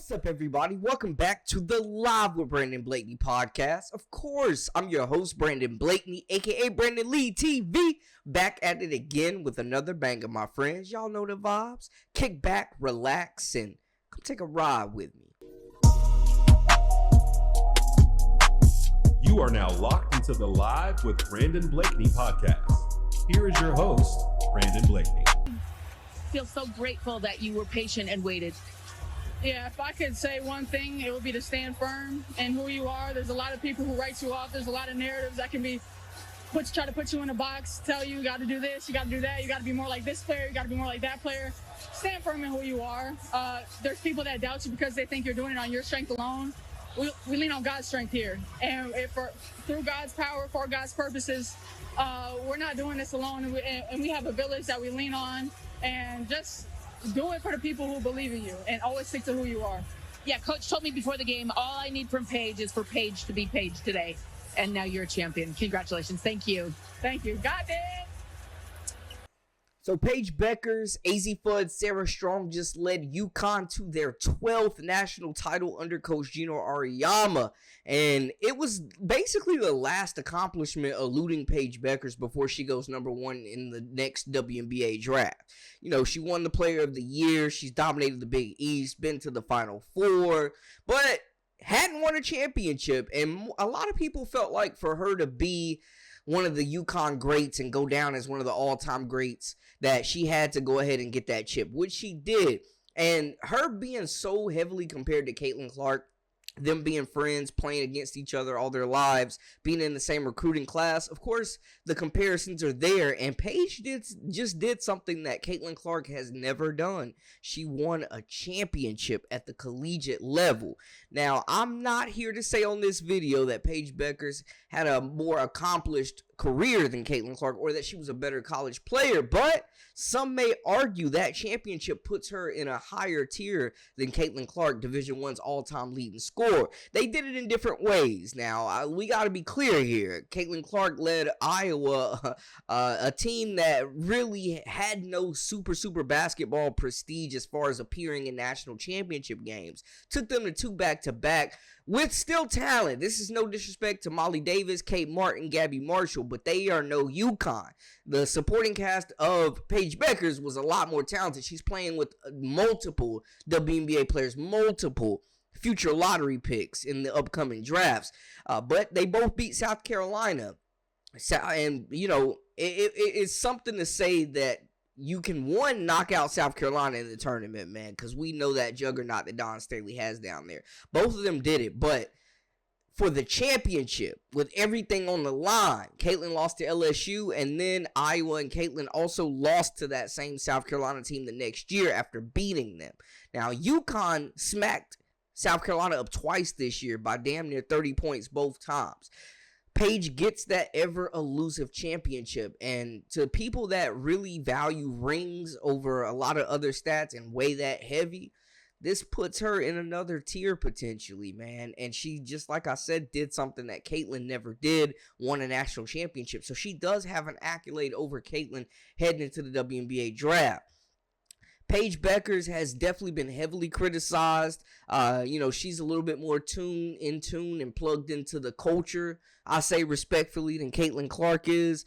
What's up, everybody? Welcome back to the Live with Brandon Blakeney podcast. Of course, I'm your host, Brandon Blakeney, aka Brandon Lee TV, back at it again with another banger, my friends. Y'all know the vibes. Kick back, relax, and come take a ride with me. You are now locked into the Live with Brandon Blakeney podcast. Here is your host, Brandon Blakeney. Feel so grateful that you were patient and waited. Yeah, if I could say one thing, it would be to stand firm in who you are. There's a lot of people who write you off. There's a lot of narratives that can be try to put you in a box, tell you got to do this, you got to do that, you got to be more like this player, you got to be more like that player. Stand firm in who you are. There's people that doubt you because they think you're doing it on your strength alone. We lean on God's strength here, and through God's power, for God's purposes, we're not doing this alone, and we have a village that we lean on, and just do it for the people who believe in you, and always stick to who you are. Yeah, Coach told me before the game, all I need from Paige is for Paige to be Paige today, and now you're a champion. Congratulations. Thank you. Thank you. Got it. So Paige Bueckers, AZ Fudd, Sarah Strong just led Uconn to their 12th national title under Coach Gino Auriemma. And it was basically the last accomplishment eluding Paige Bueckers before she goes number one in the next WNBA draft. You know, she won the Player of the Year. She's dominated the Big East, been to the Final Four, but hadn't won a championship. And a lot of people felt like for her to be one of the Uconn greats and go down as one of the all-time greats, that she had to go ahead and get that chip, which she did. And her being so heavily compared to Caitlin Clark, them being friends, playing against each other all their lives, being in the same recruiting class, of course, the comparisons are there. And Paige just did something that Caitlin Clark has never done. She won a championship at the collegiate level. Now, I'm not here to say on this video that Paige Bueckers had a more accomplished career than Caitlin Clark or that she was a better college player, but some may argue that championship puts her in a higher tier than Caitlin Clark, Division I's all-time leading scorer. They did it in different ways. Now, we got to be clear here. Caitlin Clark led Iowa, a team that really had no super basketball prestige as far as appearing in national championship games. Took them to 2 back-to-back with still talent. This is no disrespect to Molly Davis, Kate Martin, Gabby Marshall, but they are no Uconn. The supporting cast of Paige Bueckers was a lot more talented. She's playing with multiple WNBA players, multiple future lottery picks in the upcoming drafts. But they both beat South Carolina. And, you know, it's something to say that you can, one, knock out South Carolina in the tournament, man, because we know that juggernaut that Dawn Staley has down there. Both of them did it, but for the championship, with everything on the line, Caitlin lost to LSU, and then Iowa and Caitlin also lost to that same South Carolina team the next year after beating them. Now, Uconn smacked South Carolina up twice this year by damn near 30 points both times. Paige gets that ever elusive championship, and to people that really value rings over a lot of other stats and weigh that heavy, this puts her in another tier potentially, man. And she, just like I said, did something that Caitlin never did, won a national championship. So she does have an accolade over Caitlin heading into the WNBA draft. Paige Bueckers has definitely been heavily criticized. You know, she's a little bit more in tune and plugged into the culture, I say respectfully, than Caitlin Clark is.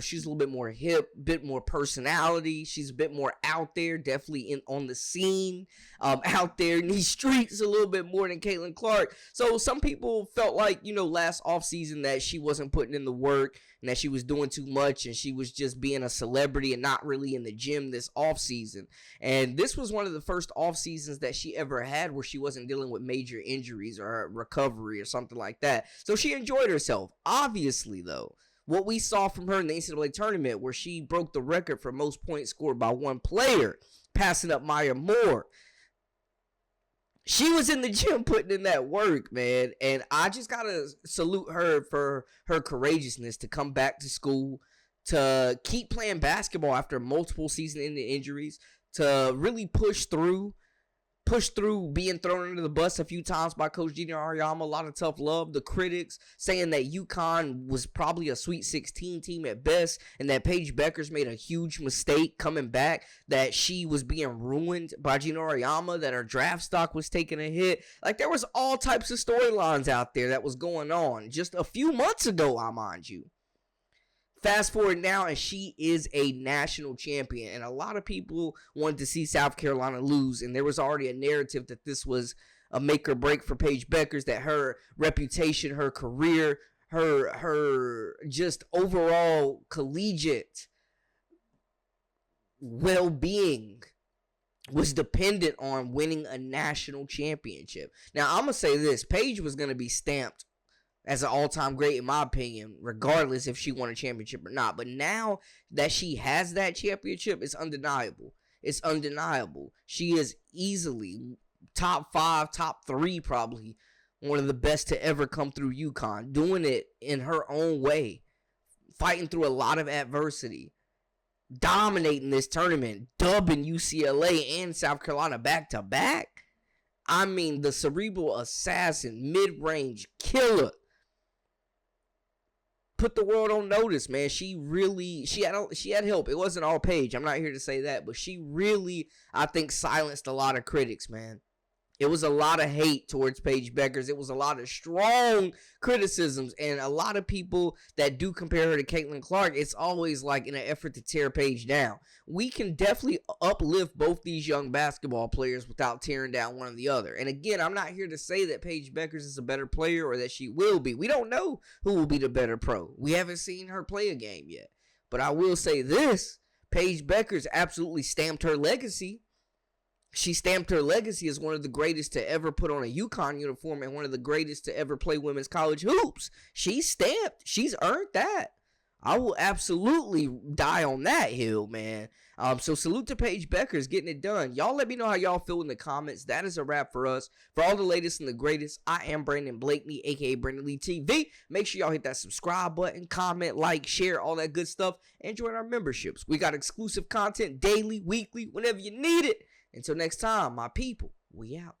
She's a little bit more hip, bit more personality. She's a bit more out there, definitely on the scene, out there in these streets a little bit more than Caitlin Clark. So some people felt like, you know, last offseason that she wasn't putting in the work and that she was doing too much and she was just being a celebrity and not really in the gym this offseason. And this was one of the first off seasons that she ever had where she wasn't dealing with major injuries or recovery or something like that. So she enjoyed herself. Obviously, though, what we saw from her in the NCAA tournament, where she broke the record for most points scored by one player, passing up Maya Moore, she was in the gym putting in that work, man. And I just got to salute her for her courageousness to come back to school, to keep playing basketball after multiple season-ending injuries, to really push through pushed through being thrown under the bus a few times by Coach Gino Auriemma. A lot of tough love. The critics saying that Uconn was probably a Sweet 16 team at best, and that Paige Bueckers made a huge mistake coming back, that she was being ruined by Gino Auriemma, that her draft stock was taking a hit. Like, there was all types of storylines out there that was going on just a few months ago, I mind you. Fast forward now, and she is a national champion. And a lot of people wanted to see South Carolina lose. And there was already a narrative that this was a make or break for Paige Bueckers, that her reputation, her career, her just overall collegiate well-being was dependent on winning a national championship. Now, I'm going to say this. Paige was going to be stamped as an all-time great, in my opinion, regardless if she won a championship or not. But now that she has that championship, it's undeniable. It's undeniable. She is easily top 5, top 3 probably, one of the best to ever come through Uconn, doing it in her own way, fighting through a lot of adversity, dominating this tournament, dubbing UCLA and South Carolina back-to-back. I mean, the cerebral assassin, mid-range killer, put the world on notice, man. She had help. It wasn't all Paige. I'm not here to say that, but she really, I think, silenced a lot of critics, man. It was a lot of hate towards Paige Bueckers. It was a lot of strong criticisms, and a lot of people that do compare her to Caitlin Clark, it's always like in an effort to tear Paige down. We can definitely uplift both these young basketball players without tearing down one or the other. And again, I'm not here to say that Paige Bueckers is a better player or that she will be. We don't know who will be the better pro. We haven't seen her play a game yet. But I will say this, Paige Bueckers absolutely stamped her legacy. She stamped her legacy as one of the greatest to ever put on a Uconn uniform and one of the greatest to ever play women's college hoops. She's stamped. She's earned that. I will absolutely die on that hill, man. So salute to Paige Bueckers getting it done. Y'all let me know how y'all feel in the comments. That is a wrap for us. For all the latest and the greatest, I am Brandon Blakeney, a.k.a. Brandon Lee TV. Make sure y'all hit that subscribe button, comment, like, share, all that good stuff, and join our memberships. We got exclusive content daily, weekly, whenever you need it. Until next time, my people, we out.